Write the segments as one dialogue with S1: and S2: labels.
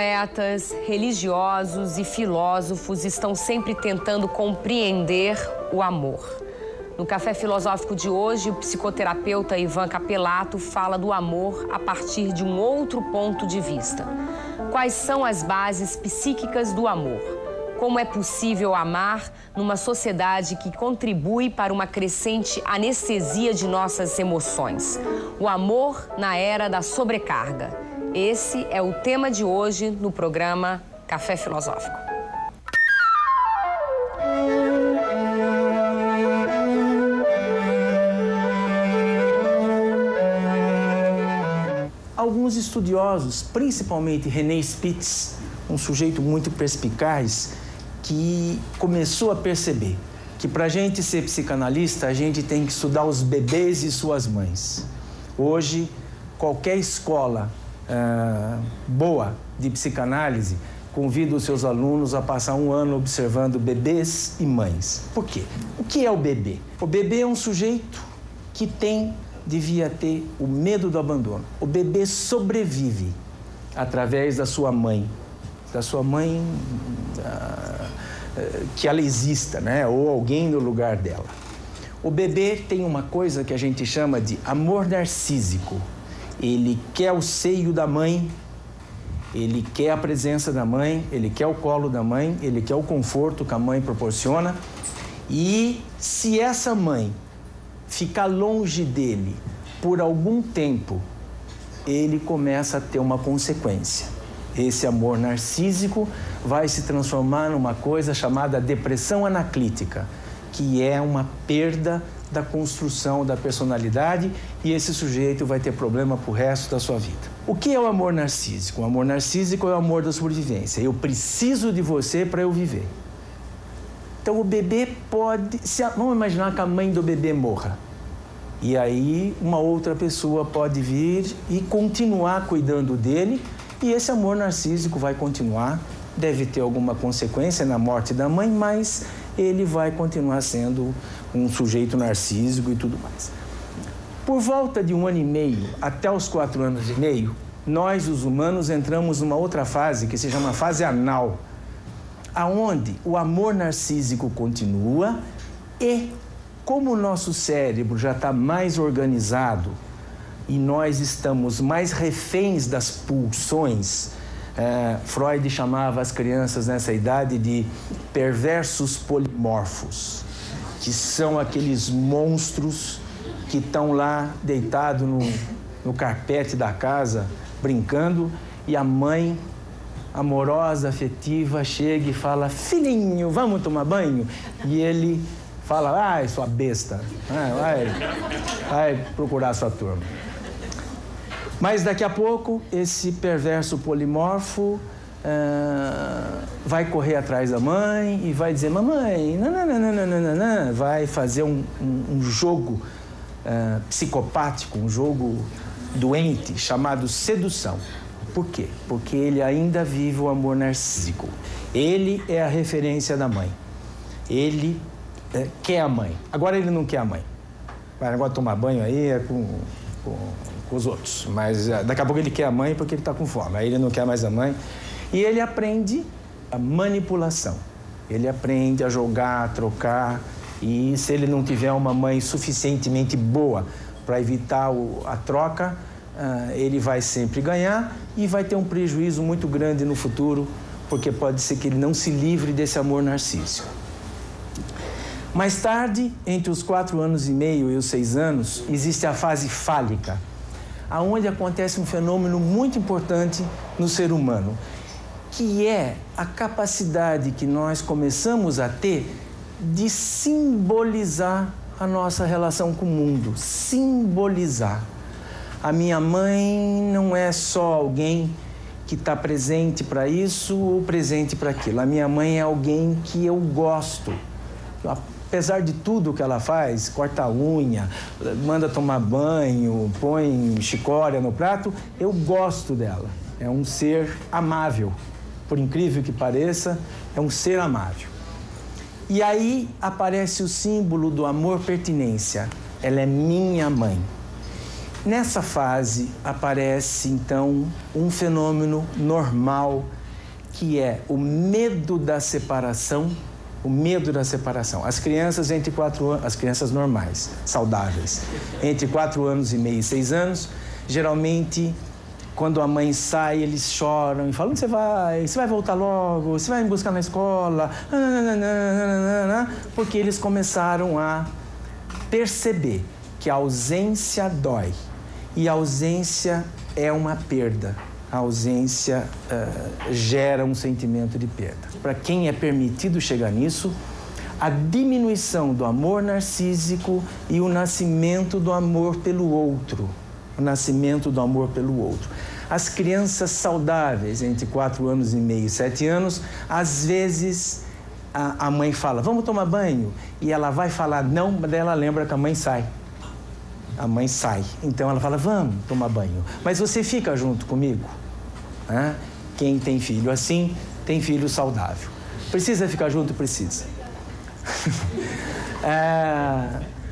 S1: poetas, religiosos e filósofos estão sempre tentando compreender o amor. No Café Filosófico de hoje, o psicoterapeuta Ivan Capelato fala do amor a partir de um outro ponto de vista. Quais são as bases psíquicas do amor? Como é possível amar numa sociedade que contribui para uma crescente anestesia de nossas emoções? O amor na era da sobrecarga. Esse é o tema de hoje no programa Café Filosófico.
S2: Alguns estudiosos, principalmente René Spitz, um sujeito muito perspicaz, que começou a perceber que para a gente ser psicanalista, a gente tem que estudar os bebês e suas mães. Hoje, qualquer escola boa de psicanálise convida os seus alunos a passar um ano observando bebês e mães. Por quê? O que é o bebê? O bebê é um sujeito que devia ter o medo do abandono. O bebê sobrevive através da sua mãe que ela exista, né? Ou alguém no lugar dela. O bebê tem uma coisa que a gente chama de amor narcísico. Ele quer o seio da mãe, ele quer a presença da mãe, ele quer o colo da mãe, ele quer o conforto que a mãe proporciona. E se essa mãe ficar longe dele por algum tempo, ele começa a ter uma consequência. Esse amor narcísico vai se transformar numa coisa chamada depressão anaclítica, que é uma perda da construção da personalidade, e esse sujeito vai ter problema pro resto da sua vida. O que é o amor narcísico? O amor narcísico é o amor da sobrevivência. Eu preciso de você para eu viver. Então o bebê pode... Vamos imaginar que a mãe do bebê morra. E aí uma outra pessoa pode vir e continuar cuidando dele, e esse amor narcísico vai continuar. Deve ter alguma consequência na morte da mãe, mas ele vai continuar sendo um sujeito narcísico e tudo mais. Por volta de 1 ano e meio até os 4 anos e meio, nós, os humanos, entramos numa outra fase que se chama fase anal, aonde o amor narcísico continua e, como o nosso cérebro já está mais organizado e nós estamos mais reféns das pulsões, Freud chamava as crianças nessa idade de perversos polimorfos, que são aqueles monstros que estão lá deitados no carpete da casa, brincando, e a mãe amorosa, afetiva, chega e fala: filhinho, vamos tomar banho? E ele fala: ai, sua besta, vai procurar sua turma. Mas daqui a pouco, esse perverso polimorfo vai correr atrás da mãe e vai dizer: mamãe, nananana, vai fazer um jogo psicopático, um jogo doente chamado sedução. Por quê? Porque ele ainda vive o amor narcísico. Ele é a referência da mãe. Ele quer a mãe. Agora ele não quer a mãe. Vai agora tomar banho aí com os outros. Mas daqui a pouco ele quer a mãe porque ele está com fome. Aí ele não quer mais a mãe. E ele aprende a manipulação. Ele aprende a jogar, a trocar. E se ele não tiver uma mãe suficientemente boa para evitar a troca, ele vai sempre ganhar e vai ter um prejuízo muito grande no futuro, porque pode ser que ele não se livre desse amor narcísico. Mais tarde, entre os 4 anos e meio e os 6 anos, existe a fase fálica, aonde acontece um fenômeno muito importante no ser humano, que é a capacidade que nós começamos a ter de simbolizar a nossa relação com o mundo. Simbolizar. A minha mãe não é só alguém que está presente para isso ou presente para aquilo. A minha mãe é alguém que eu gosto. Apesar de tudo que ela faz, corta a unha, manda tomar banho, põe chicória no prato, eu gosto dela. É um ser amável. Por incrível que pareça, é um ser amável. E aí aparece o símbolo do amor pertinência. Ela é minha mãe. Nessa fase aparece, então, um fenômeno normal, que é o medo da separação. O medo da separação. As crianças entre 4 anos, as crianças normais, saudáveis, entre 4 anos e meio e 6 anos, geralmente, quando a mãe sai, eles choram e falam: onde você vai? Você vai voltar logo? Você vai me buscar na escola? Porque eles começaram a perceber que a ausência dói. E a ausência é uma perda. A ausência gera um sentimento de perda. Para quem é permitido chegar nisso, a diminuição do amor narcísico e o nascimento do amor pelo outro. O nascimento do amor pelo outro. As crianças saudáveis, entre 4 anos e meio e 7 anos, às vezes a mãe fala: vamos tomar banho? E ela vai falar não, mas daí ela lembra que a mãe sai. A mãe sai. Então ela fala: vamos tomar banho. Mas você fica junto comigo? Quem tem filho assim, tem filho saudável. Precisa ficar junto? Precisa.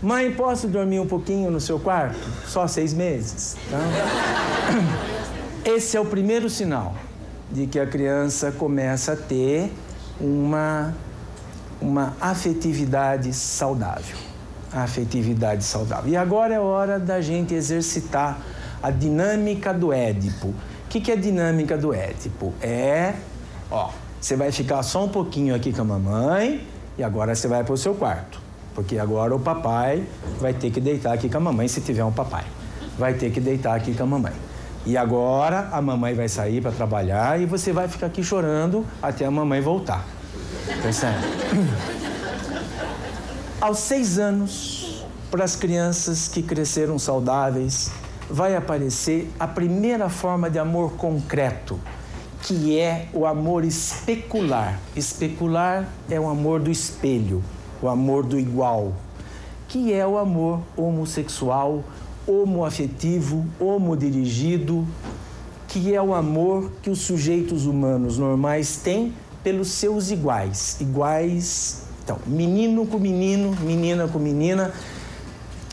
S2: Mãe, posso dormir um pouquinho no seu quarto? Só 6 meses. Então, esse é o primeiro sinal de que a criança começa a ter uma afetividade saudável. A afetividade saudável. E agora é hora da gente exercitar a dinâmica do Édipo. O que é a dinâmica do Édipo? Você vai ficar só um pouquinho aqui com a mamãe e agora você vai para o seu quarto. Porque agora o papai vai ter que deitar aqui com a mamãe, se tiver um papai. Vai ter que deitar aqui com a mamãe. E agora a mamãe vai sair para trabalhar e você vai ficar aqui chorando até a mamãe voltar. Percebe? Aos 6 anos, para as crianças que cresceram saudáveis, vai aparecer a primeira forma de amor concreto, que é o amor especular. Especular é o amor do espelho, o amor do igual, que é o amor homossexual, homoafetivo, homodirigido, que é o amor que os sujeitos humanos normais têm pelos seus iguais. Iguais, então, menino com menino, menina com menina.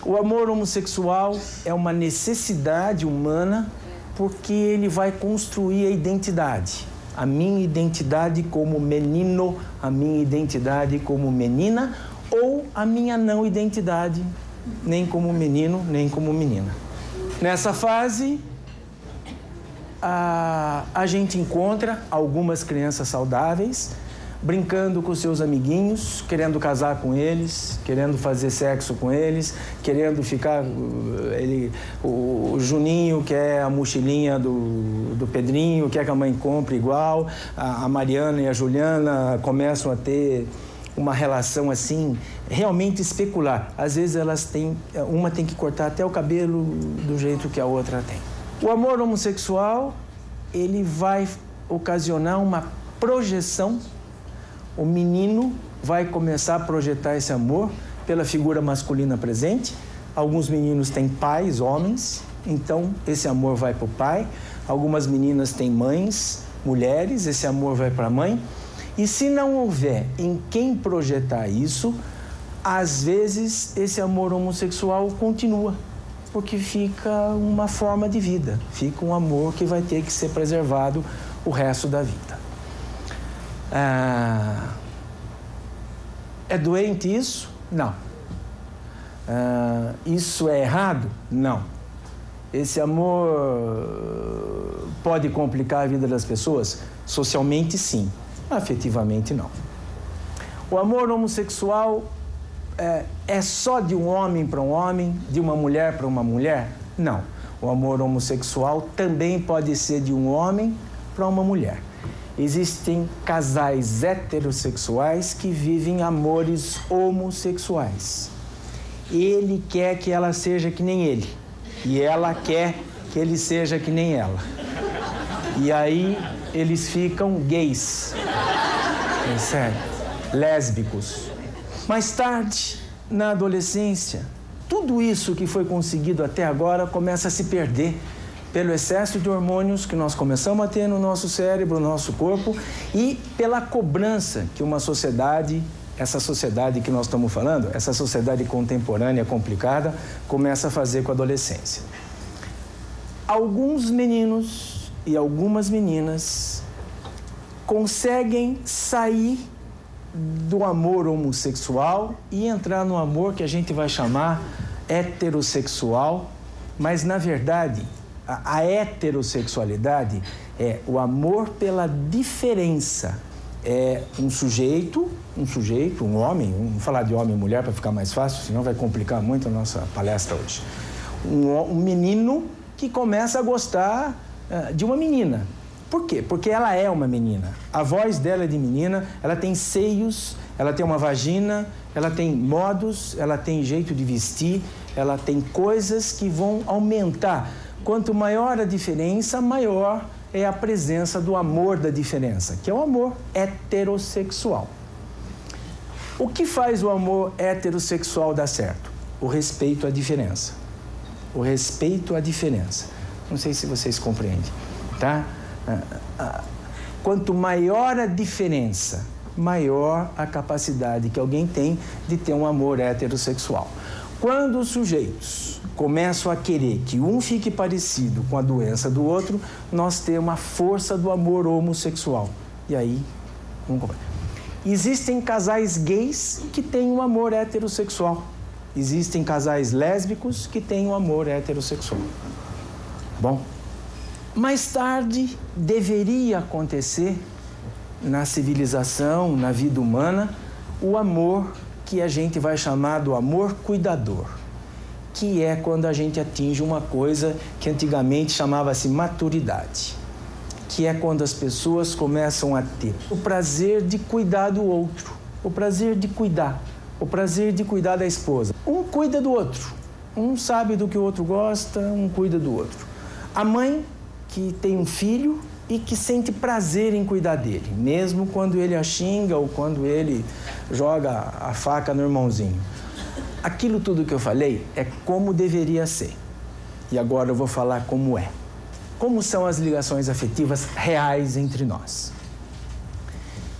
S2: O amor homossexual é uma necessidade humana porque ele vai construir a identidade. A minha identidade como menino, a minha identidade como menina, ou a minha não identidade, nem como menino, nem como menina. Nessa fase, a gente encontra algumas crianças saudáveis, brincando com seus amiguinhos, querendo casar com eles, querendo fazer sexo com eles, querendo ficar... o Juninho quer a mochilinha do Pedrinho, quer que a mãe compre igual. A Mariana e a Juliana começam a ter uma relação assim, realmente especular. Às vezes uma tem que cortar até o cabelo do jeito que a outra tem. O amor homossexual, ele vai ocasionar uma projeção. O menino vai começar a projetar esse amor pela figura masculina presente. Alguns meninos têm pais, homens, então esse amor vai para o pai. Algumas meninas têm mães, mulheres, esse amor vai para a mãe. E se não houver em quem projetar isso, às vezes esse amor homossexual continua, porque fica uma forma de vida, fica um amor que vai ter que ser preservado o resto da vida. É doente isso? Não. Isso é errado? Não. Esse amor pode complicar a vida das pessoas? Socialmente, sim. Afetivamente, não. O amor homossexual é só de um homem para um homem, de uma mulher para uma mulher? Não. O amor homossexual também pode ser de um homem para uma mulher. Existem casais heterossexuais que vivem amores homossexuais. Ele quer que ela seja que nem ele. E ela quer que ele seja que nem ela. E aí eles ficam gays. É sério. Lésbicos. Mais tarde, na adolescência, tudo isso que foi conseguido até agora começa a se perder pelo excesso de hormônios que nós começamos a ter no nosso cérebro, no nosso corpo, e pela cobrança que uma sociedade, essa sociedade que nós estamos falando, essa sociedade contemporânea complicada, começa a fazer com a adolescência. alguns meninos e algumas meninas conseguem sair do amor homossexual e entrar no amor que a gente vai chamar heterossexual, mas na verdade a heterossexualidade é o amor pela diferença. É um sujeito, um homem, vamos falar de homem e mulher para ficar mais fácil, senão vai complicar muito a nossa palestra hoje. Um menino que começa a gostar de uma menina. Por quê? Porque ela é uma menina. A voz dela é de menina, ela tem seios, ela tem uma vagina, ela tem modos, ela tem jeito de vestir, ela tem coisas que vão aumentar. Quanto maior a diferença, maior é a presença do amor da diferença, que é o amor heterossexual. O que faz o amor heterossexual dar certo? O respeito à diferença. O respeito à diferença. Não sei se vocês compreendem, tá? Quanto maior a diferença, maior a capacidade que alguém tem de ter um amor heterossexual. Quando os sujeitos começam a querer que um fique parecido com a doença do outro, nós temos uma força do amor homossexual. E aí, existem casais gays que têm um amor heterossexual. Existem casais lésbicos que têm um amor heterossexual. Bom, mais tarde deveria acontecer na civilização, na vida humana, o amor que a gente vai chamar do amor cuidador, que é quando a gente atinge uma coisa que antigamente chamava-se maturidade, que é quando as pessoas começam a ter o prazer de cuidar do outro, o prazer de cuidar da esposa. Um cuida do outro, um sabe do que o outro gosta, um cuida do outro. A mãe que tem um filho e que sente prazer em cuidar dele, mesmo quando ele a xinga ou quando ele joga a faca no irmãozinho. Aquilo tudo que eu falei é como deveria ser. E agora eu vou falar como é. Como são as ligações afetivas reais entre nós.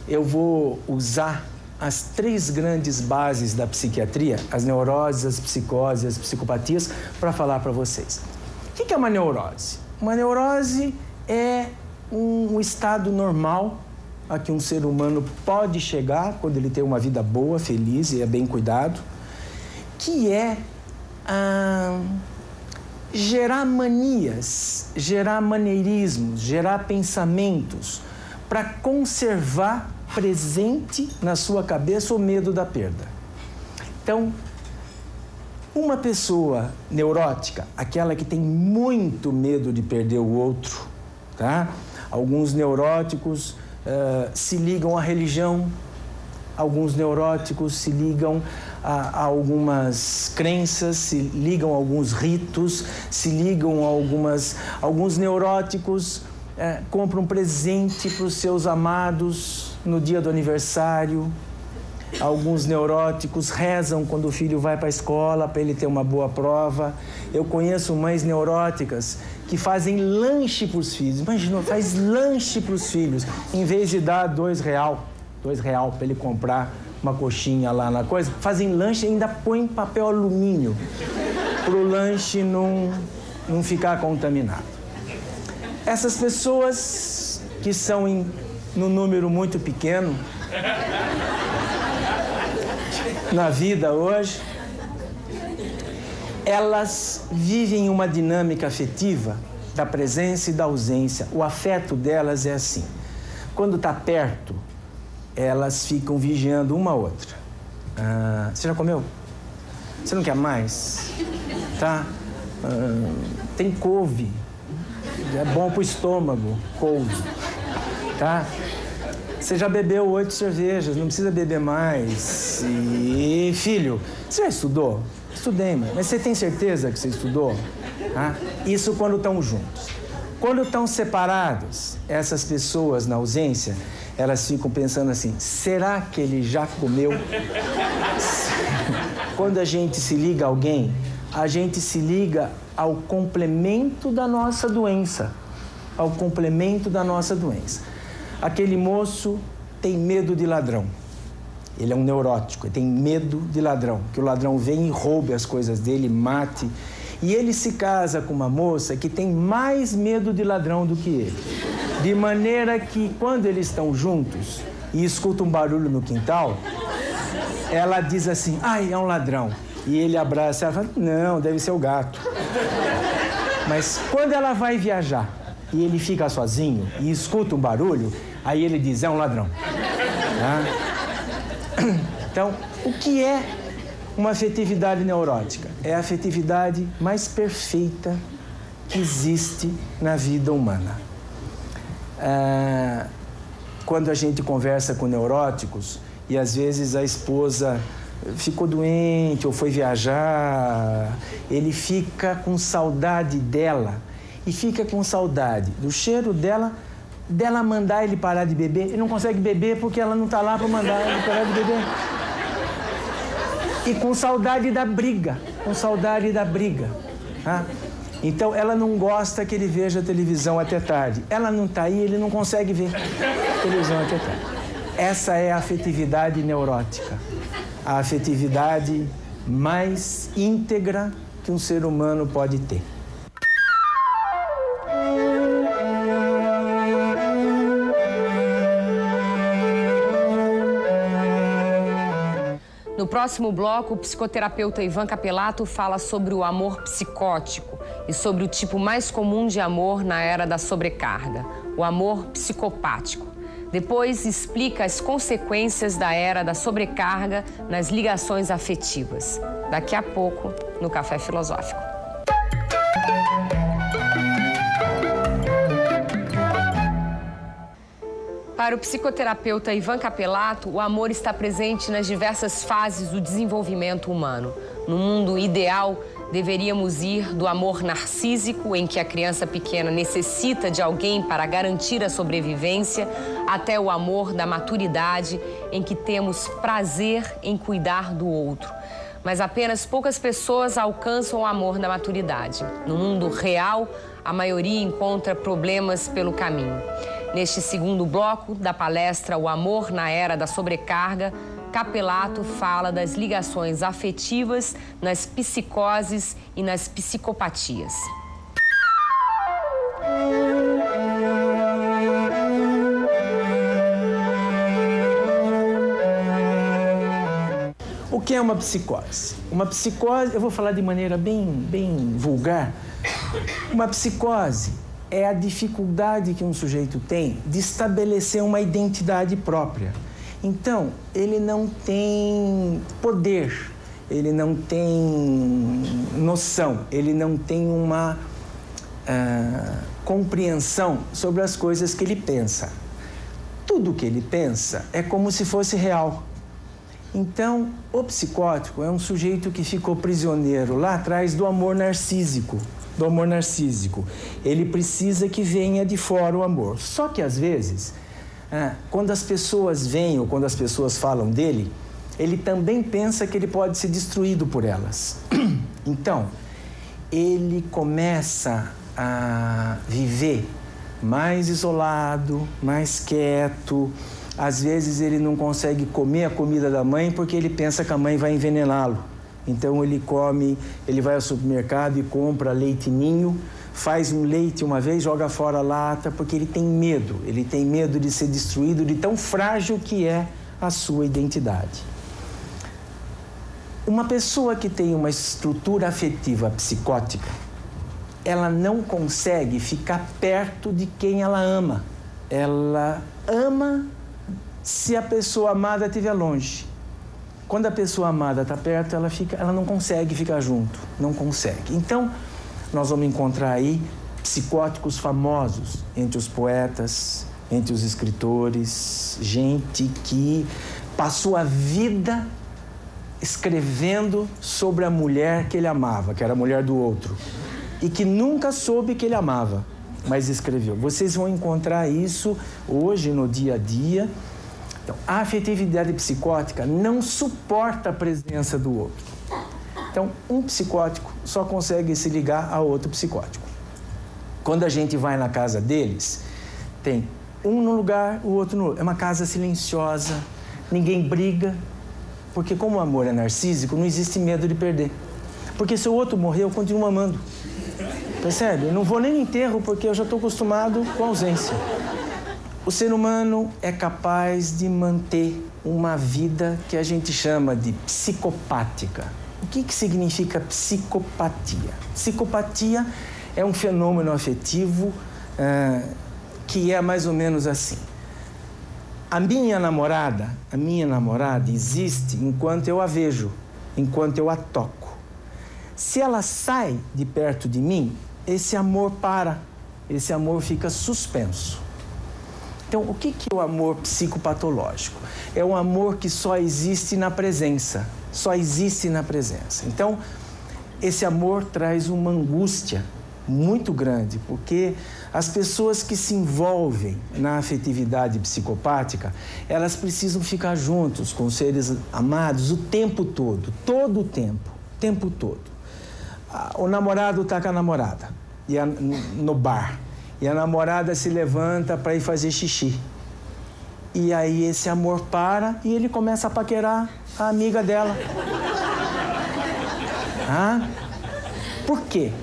S2: Eu vou usar as 3 grandes bases da psiquiatria, as neuroses, as psicoses, as psicopatias, para falar para vocês. O que é uma neurose? Uma neurose é um estado normal a que um ser humano pode chegar quando ele tem uma vida boa, feliz e é bem cuidado, que é gerar manias, gerar maneirismos, gerar pensamentos para conservar presente na sua cabeça o medo da perda. Então, uma pessoa neurótica, aquela que tem muito medo de perder o outro, tá? Alguns neuróticos se ligam à religião, alguns neuróticos se ligam a algumas crenças, se ligam a alguns ritos, se ligam a alguns neuróticos compram presente para os seus amados no dia do aniversário. Alguns neuróticos rezam quando o filho vai para a escola para ele ter uma boa prova. Eu conheço mães neuróticas que fazem lanche para os filhos. Imagina, faz lanche para os filhos. Em vez de dar R$2 para ele comprar uma coxinha lá na coisa, fazem lanche e ainda põem papel alumínio para o lanche não ficar contaminado. Essas pessoas que são no número muito pequeno na vida hoje, elas vivem uma dinâmica afetiva da presença e da ausência. O afeto delas é assim. Quando está perto, elas ficam vigiando uma a outra. Você já comeu? Você não quer mais? Tá? Tem couve. É bom para o estômago, couve. Tá? Você já bebeu 8 cervejas, não precisa beber mais. E, filho, você já estudou? Estudei, mas você tem certeza que você estudou? Isso quando estão juntos. Quando estão separados, essas pessoas na ausência, elas ficam pensando assim, será que ele já comeu? Quando a gente se liga a alguém, a gente se liga ao complemento da nossa doença. Ao complemento da nossa doença. Aquele moço tem medo de ladrão. Ele é um neurótico, ele tem medo de ladrão. Que o ladrão venha e roube as coisas dele, mate. E ele se casa com uma moça que tem mais medo de ladrão do que ele. De maneira que, quando eles estão juntos e escutam um barulho no quintal, ela diz assim, ai, é um ladrão. E ele abraça ela e fala, não, deve ser o gato. Mas quando ela vai viajar e ele fica sozinho e escuta um barulho, aí ele diz, é um ladrão. Tá? Então, o que é uma afetividade neurótica? É a afetividade mais perfeita que existe na vida humana. Quando a gente conversa com neuróticos e às vezes a esposa ficou doente ou foi viajar, ele fica com saudade dela e fica com saudade do cheiro dela mandar ele parar de beber. Ele não consegue beber porque ela não está lá para mandar ele parar de beber. E com saudade da briga, tá? Então, ela não gosta que ele veja televisão até tarde. Ela não está aí, ele não consegue ver televisão até tarde. Essa é a afetividade neurótica. A afetividade mais íntegra que um ser humano pode ter.
S1: No próximo bloco, o psicoterapeuta Ivan Capelato fala sobre o amor psicótico e sobre o tipo mais comum de amor na era da sobrecarga, o amor psicopático. Depois, explica as consequências da era da sobrecarga nas ligações afetivas. Daqui a pouco, no Café Filosófico. Para o psicoterapeuta Ivan Capelato, o amor está presente nas diversas fases do desenvolvimento humano. No mundo ideal, deveríamos ir do amor narcísico, em que a criança pequena necessita de alguém para garantir a sobrevivência, até o amor da maturidade, em que temos prazer em cuidar do outro. Mas apenas poucas pessoas alcançam o amor da maturidade. No mundo real, a maioria encontra problemas pelo caminho. Neste segundo bloco da palestra O Amor na Era da Sobrecarga, Capelato fala das ligações afetivas nas psicoses e nas psicopatias.
S2: O que é uma psicose? Uma psicose, eu vou falar de maneira bem vulgar. Uma psicose é a dificuldade que um sujeito tem de estabelecer uma identidade própria. Então, ele não tem poder, ele não tem noção, ele não tem uma compreensão sobre as coisas que ele pensa. Tudo que ele pensa é como se fosse real. Então, o psicótico é um sujeito que ficou prisioneiro lá atrás do amor narcísico. Ele precisa que venha de fora o amor. Só que, às vezes, quando as pessoas vêm ou quando as pessoas falam dele, ele também pensa que ele pode ser destruído por elas. Então, ele começa a viver mais isolado, mais quieto. Às vezes, ele não consegue comer a comida da mãe porque ele pensa que a mãe vai envenená-lo. Então ele vai ao supermercado e compra leite ninho, faz um leite uma vez, joga fora a lata, porque ele tem medo de ser destruído, de tão frágil que é a sua identidade. Uma pessoa que tem uma estrutura afetiva psicótica, ela não consegue ficar perto de quem ela ama. Ela ama se a pessoa amada estiver longe. Quando a pessoa amada está perto, ela não consegue ficar junto, não consegue. Então, nós vamos encontrar aí psicóticos famosos entre os poetas, entre os escritores, gente que passou a vida escrevendo sobre a mulher que ele amava, que era a mulher do outro, e que nunca soube que ele amava, mas escreveu. Vocês vão encontrar isso hoje no dia a dia. Então, a afetividade psicótica não suporta a presença do outro. Então, um psicótico só consegue se ligar a outro psicótico. Quando a gente vai na casa deles, tem um no lugar, o outro no outro. É uma casa silenciosa, ninguém briga, porque como o amor é narcísico, não existe medo de perder. Porque se o outro morrer, eu continuo amando. Percebe? Eu não vou nem no enterro porque eu já estou acostumado com a ausência. O ser humano é capaz de manter uma vida que a gente chama de psicopática. O que significa psicopatia? Psicopatia é um fenômeno afetivo que é mais ou menos assim. A minha namorada existe enquanto eu a vejo, enquanto eu a toco. Se ela sai de perto de mim, esse amor para, esse amor fica suspenso. Então, o que é o amor psicopatológico? É um amor que só existe na presença, só existe na presença. Então, esse amor traz uma angústia muito grande, porque as pessoas que se envolvem na afetividade psicopática, elas precisam ficar juntos com os seres amados o tempo todo, todo o tempo todo. O namorado está com a namorada no bar, e a namorada se levanta para ir fazer xixi. E aí esse amor para e ele começa a paquerar a amiga dela. Por quê?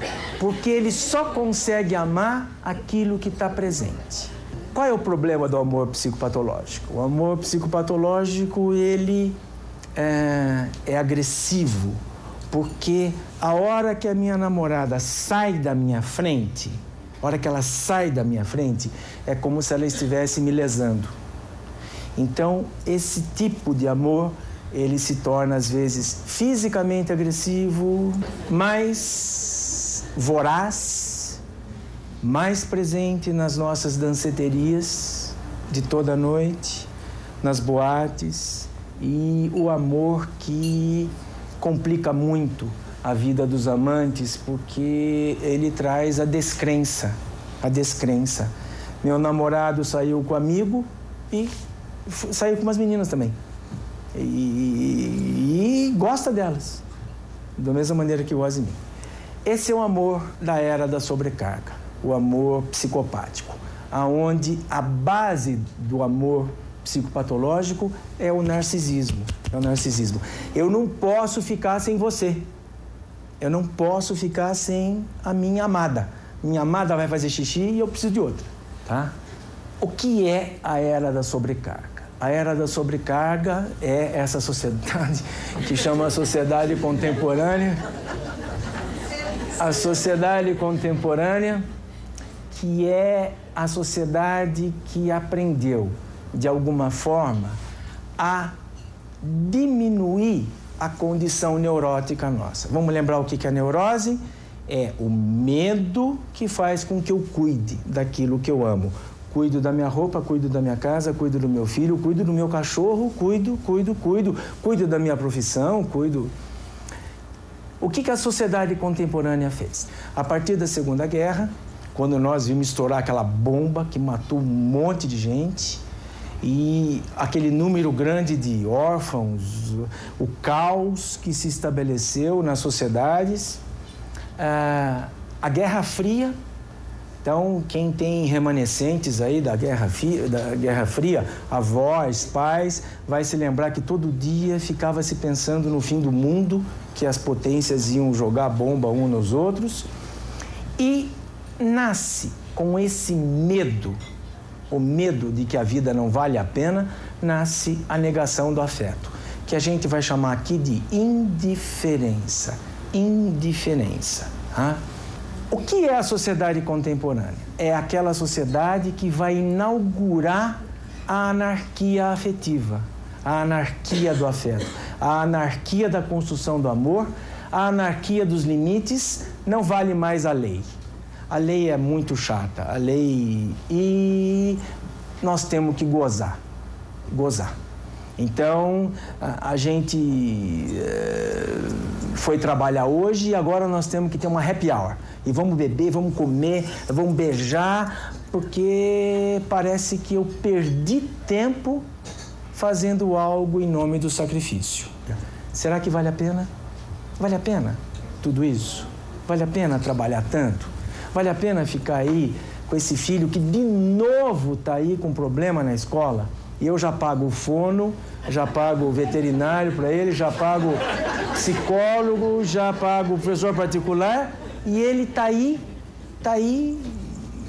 S2: Porque ele só consegue amar aquilo que está presente. Qual é o problema do amor psicopatológico? O amor psicopatológico, ele é agressivo, porque a hora que a minha namorada sai da minha frente, é como se ela estivesse me lesando. Então, esse tipo de amor, ele se torna, às vezes, fisicamente agressivo, mais voraz, mais presente nas nossas danceterias de toda noite, nas boates, e o amor que complica muito a vida dos amantes, porque ele traz a descrença. Meu namorado saiu com amigo e saiu com umas meninas também. E gosta delas, da mesma maneira que gosta de mim. Esse é o amor da era da sobrecarga, o amor psicopático, aonde a base do amor psicopatológico é o narcisismo. Eu não posso ficar sem você. Eu não posso ficar sem a minha amada. Minha amada vai fazer xixi e eu preciso de outra, tá? O que é a era da sobrecarga? A era da sobrecarga é essa sociedade que chama a sociedade contemporânea. A sociedade contemporânea, que é a sociedade que aprendeu, de alguma forma, a diminuir a condição neurótica nossa. Vamos lembrar o que é a neurose? É o medo que faz com que eu cuide daquilo que eu amo. Cuido da minha roupa, cuido da minha casa, cuido do meu filho, cuido do meu cachorro, cuido da minha profissão, cuido... O que a sociedade contemporânea fez? A partir da Segunda Guerra, quando nós vimos estourar aquela bomba que matou um monte de gente, e aquele número grande de órfãos, o caos que se estabeleceu nas sociedades, a Guerra Fria. Então, quem tem remanescentes aí da Guerra Fria, avós, pais, vai se lembrar que todo dia ficava se pensando no fim do mundo, que as potências iam jogar bomba uns nos outros, e nasce com esse medo, o medo de que a vida não vale a pena, nasce a negação do afeto, que a gente vai chamar aqui de indiferença. O que é a sociedade contemporânea? É aquela sociedade que vai inaugurar a anarquia afetiva, a anarquia do afeto, a anarquia da construção do amor, a anarquia dos limites. Não vale mais a lei. A lei é muito chata, e nós temos que gozar. Então, a gente foi trabalhar hoje e agora nós temos que ter uma happy hour. E vamos beber, vamos comer, vamos beijar, porque parece que eu perdi tempo fazendo algo em nome do sacrifício. Será que vale a pena? Vale a pena tudo isso? Vale a pena trabalhar tanto? Vale a pena ficar aí com esse filho que de novo está aí com problema na escola? E eu já pago o fono, já pago o veterinário para ele, já pago psicólogo, já pago o professor particular, e ele tá aí,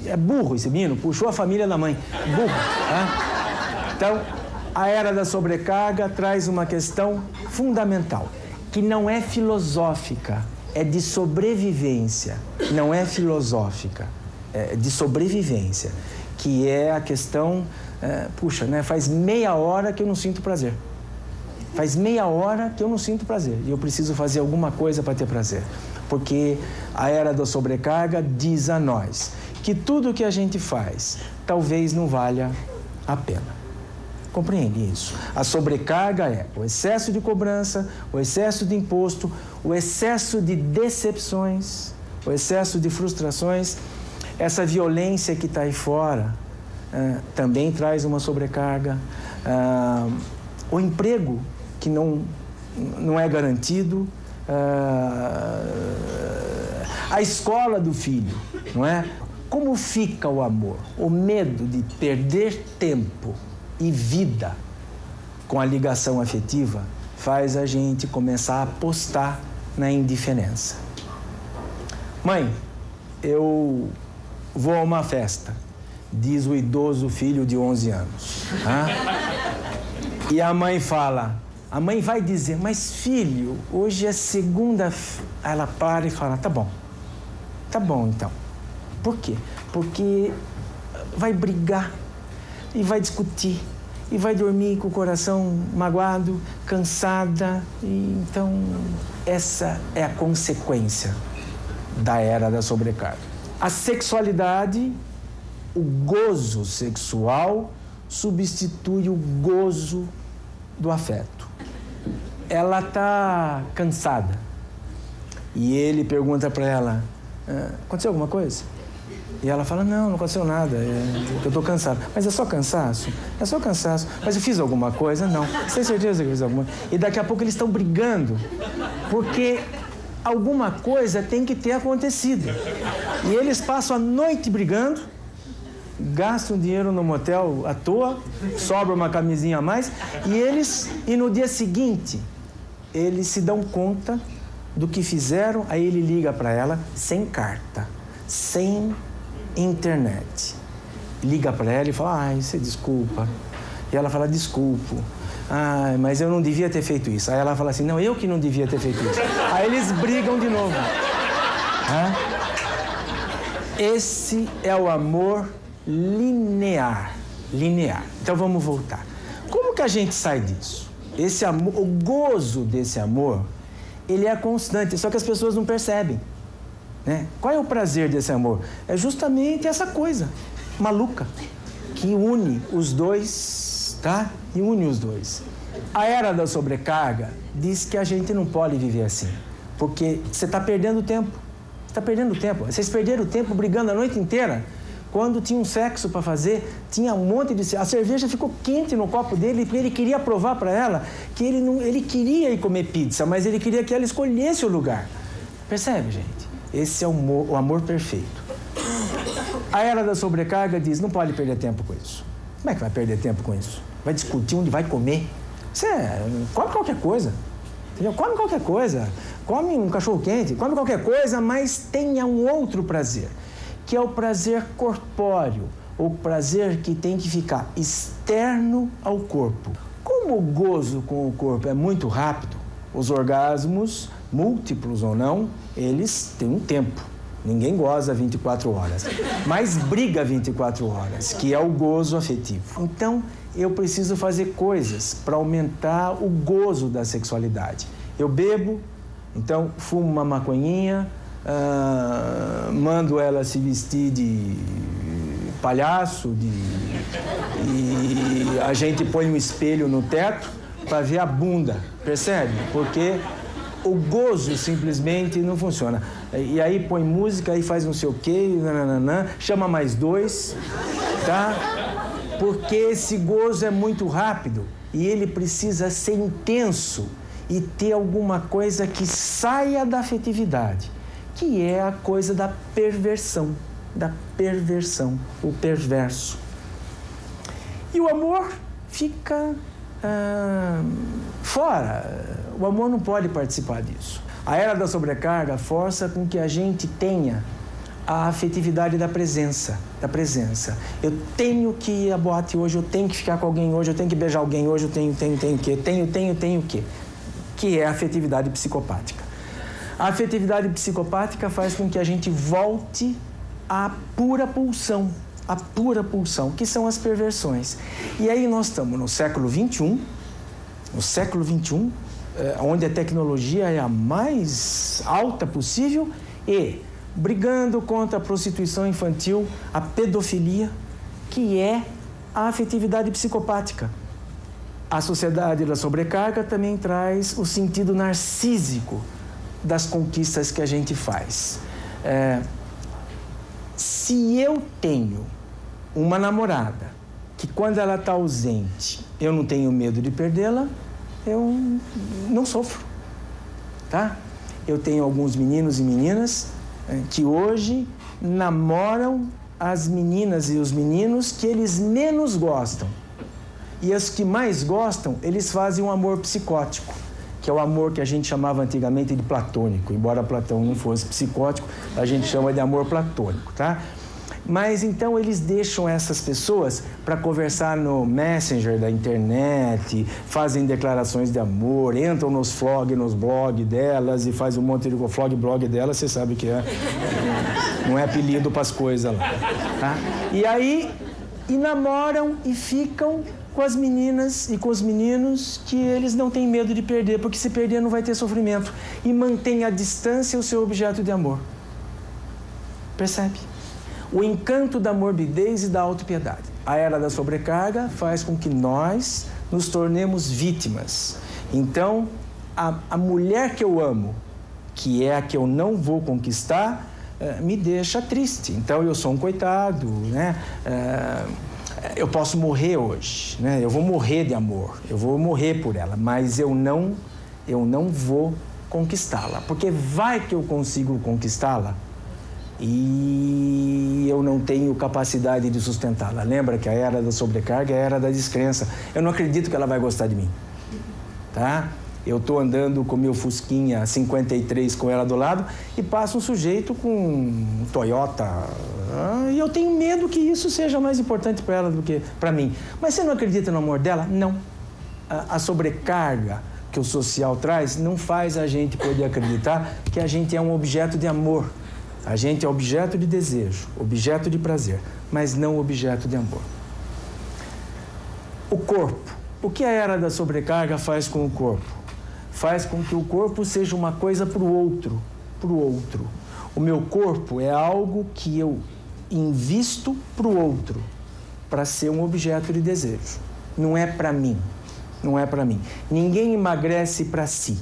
S2: é burro esse menino, puxou a família da mãe, burro, tá? Então, a era da sobrecarga traz uma questão fundamental, que não é filosófica, é de sobrevivência, não é filosófica, é de sobrevivência, que é a questão, faz meia hora que eu não sinto prazer. Faz meia hora que eu não sinto prazer e eu preciso fazer alguma coisa para ter prazer. Porque a era da sobrecarga diz a nós que tudo que a gente faz talvez não valha a pena. Compreende isso? A sobrecarga é o excesso de cobrança, o excesso de imposto, o excesso de decepções, o excesso de frustrações. Essa violência que está aí fora também traz uma sobrecarga. O emprego que não é garantido. A escola do filho, não é? Como fica o amor? O medo de perder tempo e vida com a ligação afetiva faz a gente começar a apostar na indiferença. Mãe, eu vou a uma festa, diz o idoso filho de 11 anos. E a mãe vai dizer, mas filho, hoje é segunda... Aí ela para e fala, tá bom então. Por quê? Porque vai brigar e vai discutir e vai dormir com o coração magoado, cansada. E então, essa é a consequência da era da sobrecarga. A sexualidade, o gozo sexual, substitui o gozo do afeto. Ela está cansada e ele pergunta para ela, aconteceu alguma coisa? E ela fala, não aconteceu nada, eu estou cansada. Mas é só cansaço? É só cansaço. Mas eu fiz alguma coisa? Não. Você tem certeza que eu fiz alguma coisa? E daqui a pouco eles estão brigando, porque alguma coisa tem que ter acontecido. E eles passam a noite brigando, gastam dinheiro no motel à toa, sobra uma camisinha a mais, e no dia seguinte, eles se dão conta do que fizeram, aí ele liga para ela sem carta, sem internet. Liga para ela e fala, você desculpa. E ela fala, desculpo. Mas eu não devia ter feito isso. Aí ela fala assim, não, eu que não devia ter feito isso. Aí eles brigam de novo. Esse é o amor linear. Então vamos voltar. Como que a gente sai disso? Esse amor, o gozo desse amor, ele é constante, só que as pessoas não percebem. Né? Qual é o prazer desse amor? É justamente essa coisa maluca que une os dois, tá? E une os dois. A era da sobrecarga diz que a gente não pode viver assim, porque você está perdendo tempo. Você está perdendo tempo. Vocês perderam tempo brigando a noite inteira. Quando tinha um sexo para fazer, tinha um monte de... A cerveja ficou quente no copo dele e ele queria provar para ela que ele queria ir comer pizza, mas ele queria que ela escolhesse o lugar. Percebe, gente? Esse é o amor perfeito. A era da sobrecarga diz, não pode perder tempo com isso. Como é que vai perder tempo com isso? Vai discutir onde vai comer? Come qualquer coisa. Entendeu? Come qualquer coisa. Come um cachorro-quente, come qualquer coisa, mas tenha um outro prazer, que é o prazer corpóreo, o prazer que tem que ficar externo ao corpo. Como o gozo com o corpo é muito rápido, os orgasmos, múltiplos ou não, eles têm um tempo. Ninguém goza 24 horas, mas briga 24 horas, que é o gozo afetivo. Então, eu preciso fazer coisas para aumentar o gozo da sexualidade. Eu bebo, então fumo uma maconhinha, mando ela se vestir de palhaço, e a gente põe um espelho no teto para ver a bunda, percebe? Porque o gozo simplesmente não funciona. E aí põe música, aí faz não sei o quê, chama mais dois, tá? Porque esse gozo é muito rápido e ele precisa ser intenso e ter alguma coisa que saia da afetividade, que é a coisa da perversão, o perverso. E o amor fica fora. O amor não pode participar disso. A era da sobrecarga força com que a gente tenha a afetividade da presença. Eu tenho que ir à boate hoje, eu tenho que ficar com alguém hoje, eu tenho que beijar alguém hoje, eu tenho o quê? Tenho o quê? Que é a afetividade psicopática. A afetividade psicopática faz com que a gente volte à pura pulsão, que são as perversões. E aí nós estamos no século XXI, onde a tecnologia é a mais alta possível e brigando contra a prostituição infantil, a pedofilia, que é a afetividade psicopática. A sociedade da sobrecarga também traz o sentido narcísico das conquistas que a gente faz. Se eu tenho uma namorada que quando ela está ausente, eu não tenho medo de perdê-la, eu não sofro, tá? Eu tenho alguns meninos e meninas que hoje namoram as meninas e os meninos que eles menos gostam. E as que mais gostam, eles fazem um amor psicótico, que é o amor que a gente chamava antigamente de platônico. Embora Platão não fosse psicótico, a gente chama de amor platônico, tá? Mas então eles deixam essas pessoas para conversar no Messenger da internet, fazem declarações de amor, entram nos blog delas e faz um monte de blog delas, você sabe que não é apelido para as coisas lá, tá? E aí, namoram e ficam com as meninas e com os meninos que eles não têm medo de perder, porque se perder não vai ter sofrimento. E mantém à distância o seu objeto de amor. Percebe? O encanto da morbidez e da autopiedade. A era da sobrecarga faz com que nós nos tornemos vítimas. Então, a mulher que eu amo, que é a que eu não vou conquistar, me deixa triste. Então, eu sou um coitado, né? Eu posso morrer hoje, né? Eu vou morrer de amor, eu vou morrer por ela, mas eu não vou conquistá-la, porque vai que eu consigo conquistá-la e eu não tenho capacidade de sustentá-la. Lembra que a era da sobrecarga é a era da descrença. Eu não acredito que ela vai gostar de mim, tá? Eu estou andando com meu Fusquinha 53 com ela do lado e passa um sujeito com um Toyota. E eu tenho medo que isso seja mais importante para ela do que para mim. Mas você não acredita no amor dela? Não. A sobrecarga que o social traz não faz a gente poder acreditar que a gente é um objeto de amor. A gente é objeto de desejo, objeto de prazer, mas não objeto de amor. O corpo. O que a era da sobrecarga faz com o corpo? Faz com que o corpo seja uma coisa para o outro. O meu corpo é algo que eu invisto para o outro, para ser um objeto de desejo. Não é para mim. Ninguém emagrece para si.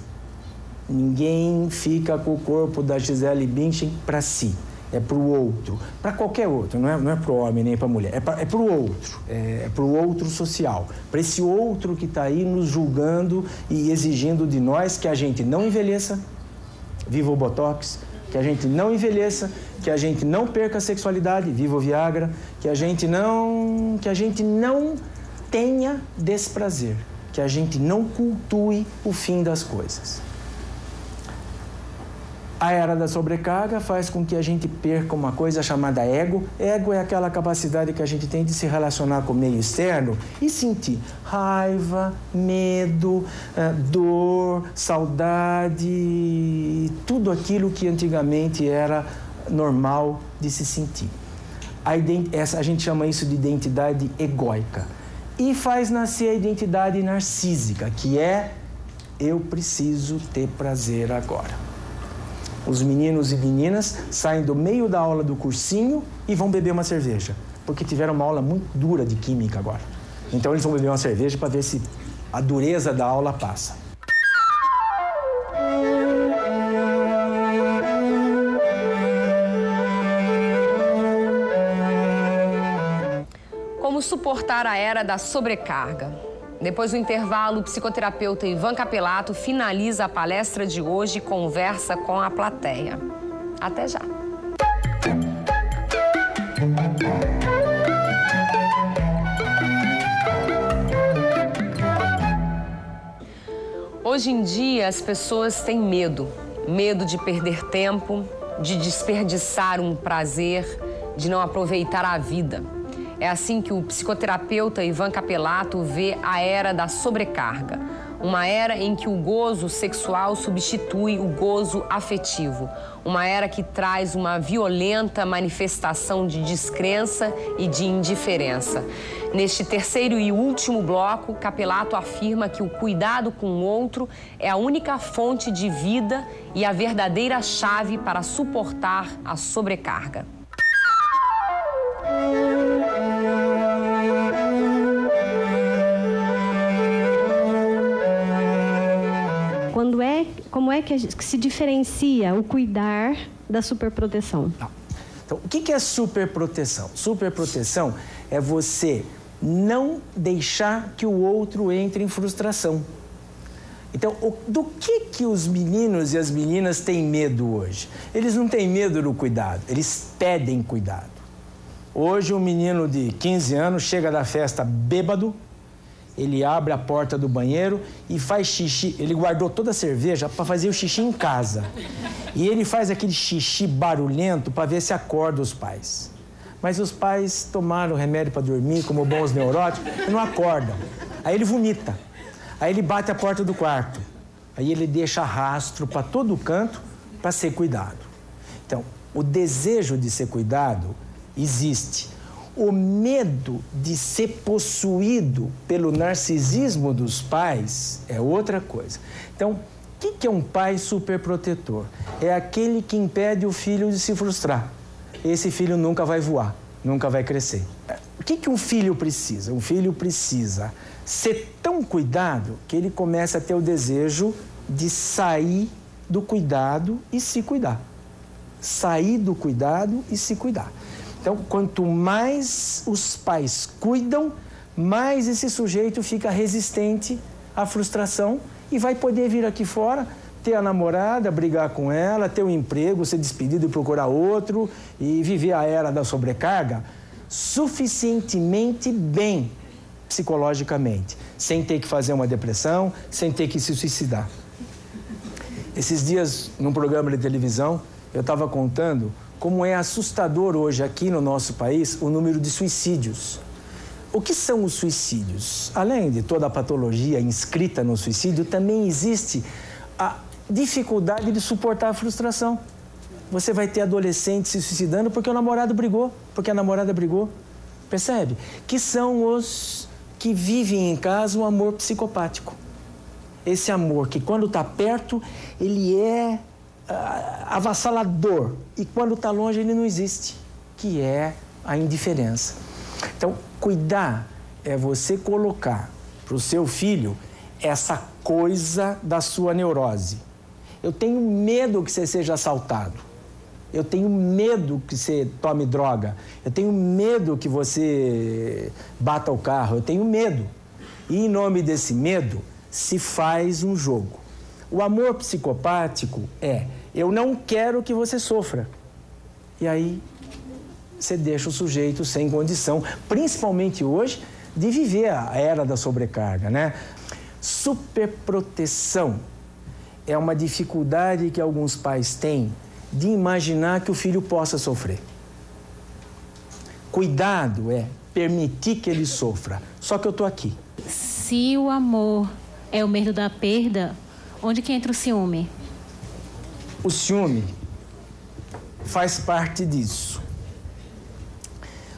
S2: Ninguém fica com o corpo da Gisele Bündchen para si. É para o outro. Para qualquer outro. Não é para o homem nem para a mulher. É para o outro. É para o outro social. Para esse outro que está aí nos julgando e exigindo de nós que a gente não envelheça. Viva o Botox. Que a gente não envelheça. Que a gente não perca a sexualidade. Viva o Viagra. Que a gente não tenha desprazer. Que a gente não cultue o fim das coisas. A era da sobrecarga faz com que a gente perca uma coisa chamada ego. Ego é aquela capacidade que a gente tem de se relacionar com o meio externo e sentir raiva, medo, dor, saudade, tudo aquilo que antigamente era normal de se sentir. A gente chama isso de identidade egóica. E faz nascer a identidade narcísica, que é eu preciso ter prazer agora. Os meninos e meninas saem do meio da aula do cursinho e vão beber uma cerveja, porque tiveram uma aula muito dura de química agora. Então eles vão beber uma cerveja para ver se a dureza da aula passa.
S1: Como suportar a era da sobrecarga? Depois do intervalo, o psicoterapeuta Ivan Capelato finaliza a palestra de hoje e conversa com a plateia. Até já! Hoje em dia, as pessoas têm medo. Medo de perder tempo, de desperdiçar um prazer, de não aproveitar a vida. É assim que o psicoterapeuta Ivan Capelato vê a era da sobrecarga. Uma era em que o gozo sexual substitui o gozo afetivo. Uma era que traz uma violenta manifestação de descrença e de indiferença. Neste terceiro e último bloco, Capelato afirma que o cuidado com o outro é a única fonte de vida e a verdadeira chave para suportar a sobrecarga.
S3: Como é que se diferencia o cuidar da superproteção?
S2: Então, o que é superproteção? Superproteção é você não deixar que o outro entre em frustração. Então, do que os meninos e as meninas têm medo hoje? Eles não têm medo do cuidado, eles pedem cuidado. Hoje, um menino de 15 anos chega da festa bêbado, ele abre a porta do banheiro e faz xixi. Ele guardou toda a cerveja para fazer o xixi em casa. E ele faz aquele xixi barulhento para ver se acorda os pais. Mas os pais tomaram remédio para dormir, como bons neuróticos, e não acordam. Aí ele vomita. Aí ele bate a porta do quarto. Aí ele deixa rastro para todo canto para ser cuidado. Então, o desejo de ser cuidado existe. O medo de ser possuído pelo narcisismo dos pais é outra coisa. Então, o que é um pai superprotetor? É aquele que impede o filho de se frustrar. Esse filho nunca vai voar, nunca vai crescer. O que um filho precisa? Um filho precisa ser tão cuidado que ele começa a ter o desejo de sair do cuidado e se cuidar. Sair do cuidado e se cuidar. Então, quanto mais os pais cuidam, mais esse sujeito fica resistente à frustração e vai poder vir aqui fora, ter a namorada, brigar com ela, ter um emprego, ser despedido e procurar outro e viver a era da sobrecarga suficientemente bem psicologicamente, sem ter que fazer uma depressão, sem ter que se suicidar. Esses dias, num programa de televisão, eu estava contando como é assustador hoje aqui no nosso país o número de suicídios. O que são os suicídios? Além de toda a patologia inscrita no suicídio, também existe a dificuldade de suportar a frustração. Você vai ter adolescentes se suicidando porque o namorado brigou, porque a namorada brigou. Percebe? Que são os que vivem em casa o amor psicopático. Esse amor que, quando está perto, ele é avassalador, e quando está longe ele não existe, que é a indiferença. Então, cuidar é você colocar para o seu filho essa coisa da sua neurose. Eu tenho medo que você seja assaltado, eu tenho medo que você tome droga, eu tenho medo que você bata o carro, eu tenho medo. E em nome desse medo se faz um jogo. O amor psicopático é: eu não quero que você sofra. E aí você deixa o sujeito sem condição, principalmente hoje, de viver a era da sobrecarga, né? Superproteção é uma dificuldade que alguns pais têm de imaginar que o filho possa sofrer. Cuidado é permitir que ele sofra. Só que eu estou aqui.
S3: Se o amor é o medo da perda, onde que entra o ciúme?
S2: O ciúme faz parte disso.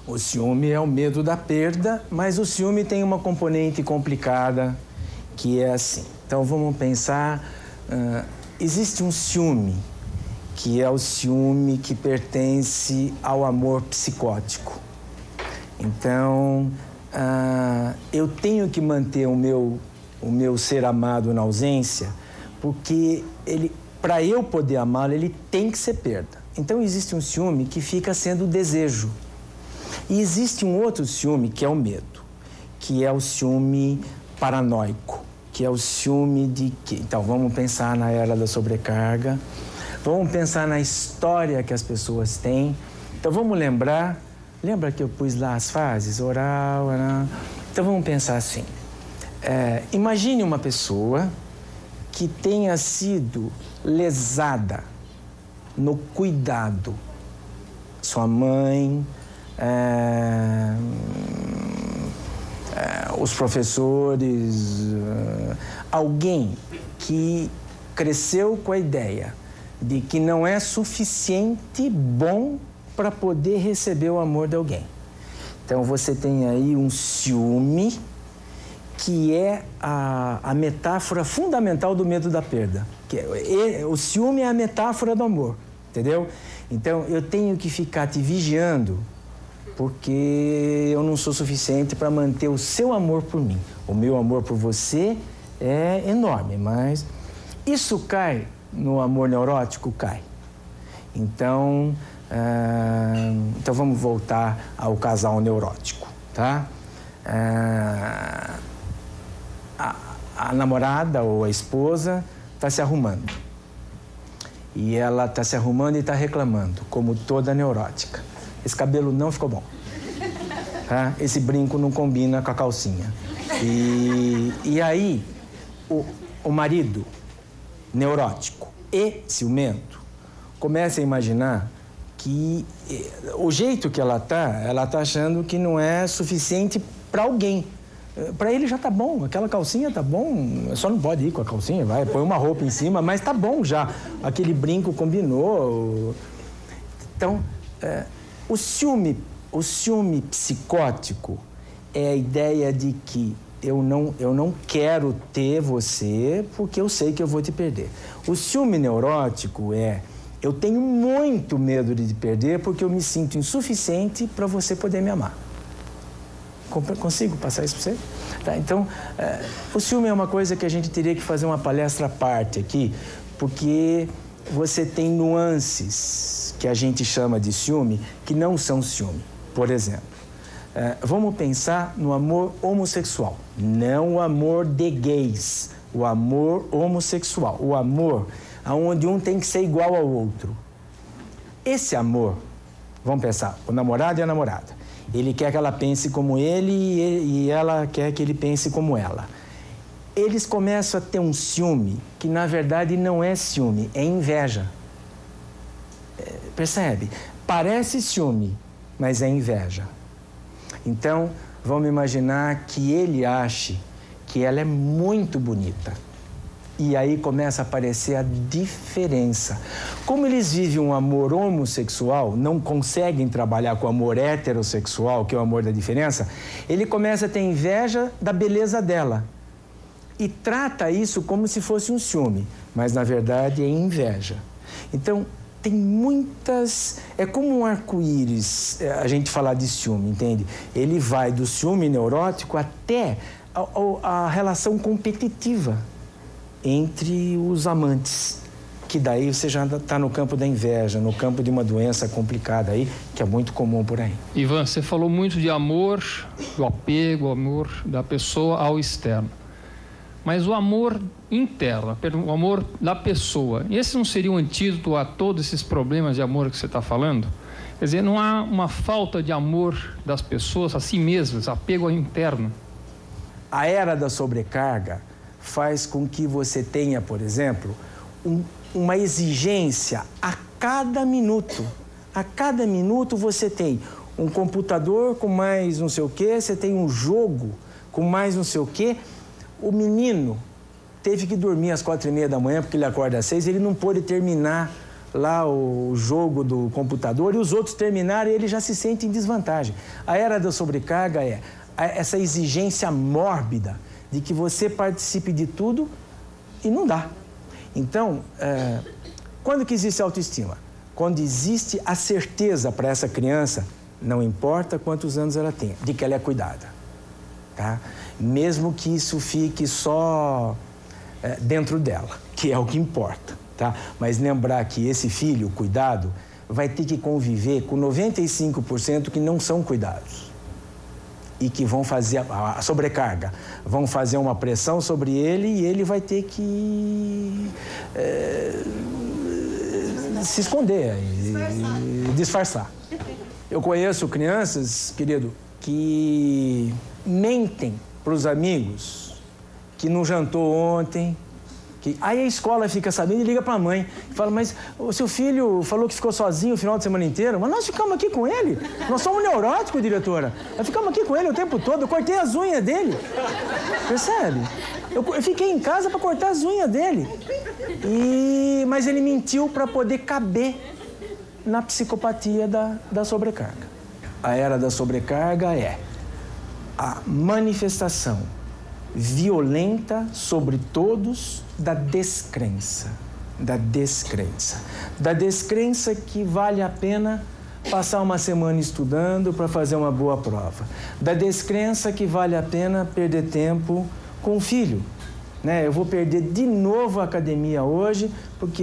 S2: O ciúme é o medo da perda, mas o ciúme tem uma componente complicada, que é assim. Então, vamos pensar, existe um ciúme, que é o ciúme que pertence ao amor psicótico. Então, eu tenho que manter o meu ser amado na ausência, porque para eu poder amá-lo, ele tem que ser perda. Então, existe um ciúme que fica sendo desejo. E existe um outro ciúme, que é o medo, que é o ciúme paranoico, que é o ciúme de quê? Então, vamos pensar na era da sobrecarga, vamos pensar na história que as pessoas têm. Então, vamos lembra que eu pus lá as fases? Oral. Então, vamos pensar assim. Imagine uma pessoa que tenha sido lesada no cuidado. Sua mãe, os professores, alguém que cresceu com a ideia de que não é suficiente bom para poder receber o amor de alguém. Então você tem aí um ciúme que é a metáfora fundamental do medo da perda. O ciúme é a metáfora do amor, entendeu? Então eu tenho que ficar te vigiando porque eu não sou suficiente para manter o seu amor por mim. O meu amor por você é enorme, mas isso cai no amor neurótico? Cai. Então vamos voltar ao casal neurótico, tá? A namorada ou a esposa está se arrumando. E ela está se arrumando e está reclamando, como toda neurótica. Esse cabelo não ficou bom. Tá? Esse brinco não combina com a calcinha. E aí, o marido neurótico e ciumento começa a imaginar que o jeito que ela tá achando que não é suficiente para alguém. Para ele já tá bom, aquela calcinha tá bom, só não pode ir com a calcinha, vai, põe uma roupa em cima, mas tá bom já, aquele brinco combinou. Então, o ciúme psicótico é a ideia de que eu não quero ter você porque eu sei que eu vou te perder. O ciúme neurótico eu tenho muito medo de te perder porque eu me sinto insuficiente para você poder me amar. Consigo passar isso para você? Tá, então, o ciúme é uma coisa que a gente teria que fazer uma palestra à parte aqui, porque você tem nuances que a gente chama de ciúme que não são ciúme. Por exemplo, vamos pensar no amor homossexual, não o amor de gays, o amor homossexual, o amor onde um tem que ser igual ao outro. Esse amor, vamos pensar, o namorado e a namorada. Ele quer que ela pense como ele e ela quer que ele pense como ela. Eles começam a ter um ciúme que, na verdade, não é ciúme, é inveja. Percebe? Parece ciúme, mas é inveja. Então, vamos imaginar que ele ache que ela é muito bonita. E aí começa a aparecer a diferença. Como eles vivem um amor homossexual, não conseguem trabalhar com o amor heterossexual, que é o amor da diferença, ele começa a ter inveja da beleza dela. E trata isso como se fosse um ciúme, mas na verdade é inveja. Então, tem muitas... É como um arco-íris a gente falar de ciúme, entende? Ele vai do ciúme neurótico até a relação competitiva entre os amantes, que daí você já está no campo da inveja, no campo de uma doença complicada aí, que é muito comum por aí.
S4: Ivan, você falou muito de amor, do apego, o amor da pessoa ao externo. Mas o amor interno, o amor da pessoa, esse não seria um antídoto a todos esses problemas de amor que você está falando? Quer dizer, não há uma falta de amor das pessoas a si mesmas, apego ao interno?
S2: A era da sobrecarga faz com que você tenha, por exemplo, uma exigência a cada minuto. A cada minuto você tem um computador com mais não sei o quê, você tem um jogo com mais não sei o quê. O menino teve que dormir às 4h30 da manhã, porque ele acorda às 6, ele não pôde terminar lá o jogo do computador, e os outros terminaram e ele já se sente em desvantagem. A era da sobrecarga é essa exigência mórbida de que você participe de tudo e não dá. Então, quando que existe autoestima? Quando existe a certeza para essa criança, não importa quantos anos ela tem, de que ela é cuidada. Tá? Mesmo que isso fique só dentro dela, que é o que importa. Tá? Mas lembrar que esse filho, cuidado, vai ter que conviver com 95% que não são cuidados. E que vão fazer a sobrecarga, vão fazer uma pressão sobre ele e ele vai ter que se esconder e disfarçar. Eu conheço crianças, querido, que mentem para os amigos que não jantou ontem, Aí a escola fica sabendo e liga para a mãe. Fala, mas o seu filho falou que ficou sozinho o final de semana inteiro. Mas nós ficamos aqui com ele. Nós somos neuróticos, diretora. Nós ficamos aqui com ele o tempo todo. Eu cortei as unhas dele. Percebe? Eu fiquei em casa para cortar as unhas dele. Mas ele mentiu para poder caber na psicopatia da sobrecarga. A era da sobrecarga é a manifestação violenta sobre todos da descrença. Da descrença que vale a pena passar uma semana estudando para fazer uma boa prova. Da descrença que vale a pena perder tempo com o filho. Né? Eu vou perder de novo a academia hoje porque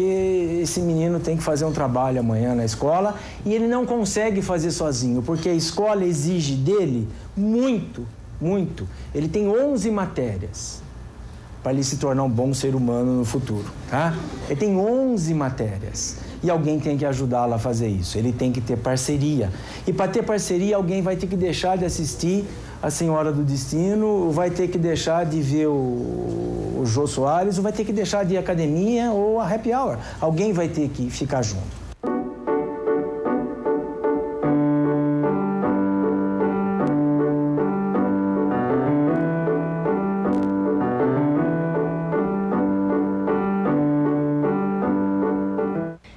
S2: esse menino tem que fazer um trabalho amanhã na escola e ele não consegue fazer sozinho, porque a escola exige dele muito. Ele tem 11 matérias para ele se tornar um bom ser humano no futuro, tá? Ele tem 11 matérias e alguém tem que ajudá-lo a fazer isso. Ele tem que ter parceria. E para ter parceria, alguém vai ter que deixar de assistir A Senhora do Destino, vai ter que deixar de ver o Jô Soares, ou vai ter que deixar de ir à academia ou a happy hour. Alguém vai ter que ficar junto.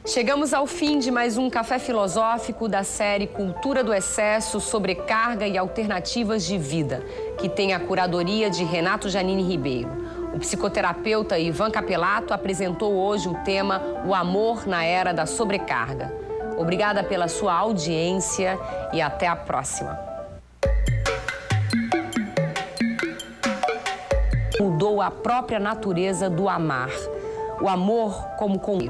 S1: Chegamos ao fim de mais um Café Filosófico da série Cultura do Excesso, Sobrecarga e Alternativas de Vida, que tem a curadoria de Renato Janine Ribeiro. O psicoterapeuta Ivan Capelato apresentou hoje o tema O Amor na Era da Sobrecarga. Obrigada pela sua audiência e até a próxima. Mudou a própria natureza do amar. O amor como convite.